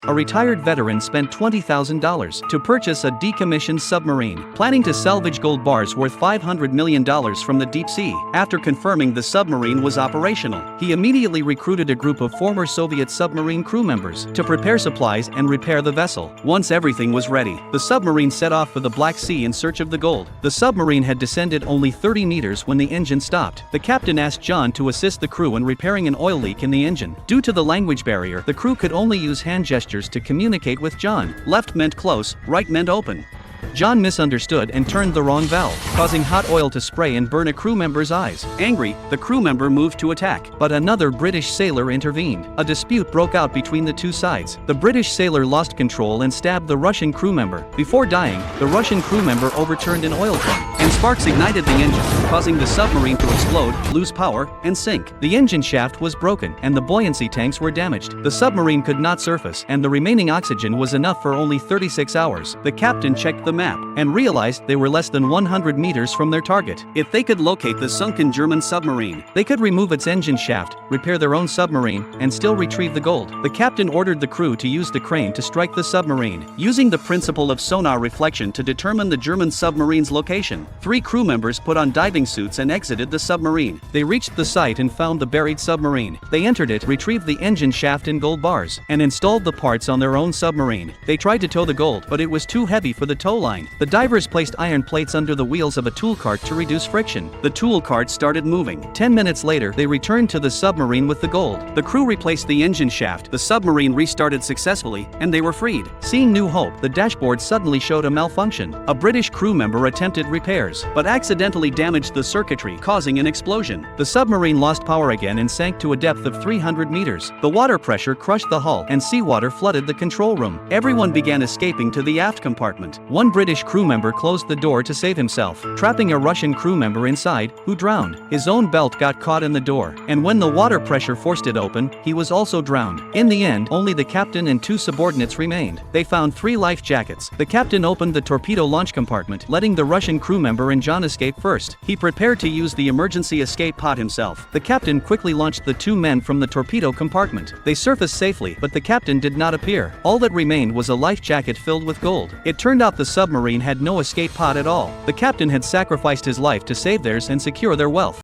a retired veteran spent $20,000 to purchase a decommissioned submarine, planning to salvage gold bars worth $500 million from the deep sea. After confirming the submarine was operational, he immediately recruited a group of former Soviet submarine crew members to prepare supplies and repair the vessel. Once everything was ready, the submarine set off for the Black Sea in search of the gold. The submarine had descended only 30 meters when the engine stopped. The captain asked John to assist the crew in repairing an oil leak in the engine. Due to the language barrier, the crew could only use hand gestures to communicate with John. Left meant close, right meant open. John misunderstood and turned the wrong valve, causing hot oil to spray and burn a crew member's eyes. Angry, the crew member moved to attack, but another British sailor intervened. A dispute broke out between the two sides. The British sailor lost control and stabbed the Russian crew member. Before dying, the Russian crew member overturned an oil drum, and sparks ignited the engine, causing the submarine to explode, lose power, and sink. The engine shaft was broken, and the buoyancy tanks were damaged. The submarine could not surface, and the remaining oxygen was enough for only 36 hours. The captain checked the map and realized they were less than 100 meters from their target. If they could locate the sunken German submarine, they could remove its engine shaft, repair their own submarine, and still retrieve the gold. The captain ordered the crew to use the crane to strike the submarine, using the principle of sonar reflection to determine the German submarine's location. 3 crew members put on diving suits and exited the submarine. They reached the site and found the buried submarine. They entered it, retrieved the engine shaft and gold bars, and installed the parts on their own submarine. They tried to tow the gold, but it was too heavy for the tow line. The divers placed iron plates under the wheels of a tool cart to reduce friction. The tool cart started moving. 10 minutes later, they returned to the submarine with the gold. The crew replaced the engine shaft, the submarine restarted successfully, and they were freed. Seeing new hope, the dashboard suddenly showed a malfunction. A British crew member attempted repairs, but accidentally damaged the circuitry, causing an explosion. The submarine lost power again and sank to a depth of 300 meters. The water pressure crushed the hull, and seawater flooded the control room. Everyone began escaping to the aft compartment. One British crew member closed the door to save himself, trapping a Russian crew member inside, who drowned. His own belt got caught in the door, and when the water pressure forced it open, he was also drowned. In the end, only the captain and 2 subordinates remained. They found 3 life jackets. The captain opened the torpedo launch compartment, letting the Russian crew member and John escape first. He prepared to use the emergency escape pod himself. The captain quickly launched the 2 men from the torpedo compartment. They surfaced safely, but the captain did not appear. All that remained was a life jacket filled with gold. It turned out the submarine had no escape pod at all. The captain had sacrificed his life to save theirs and secure their wealth.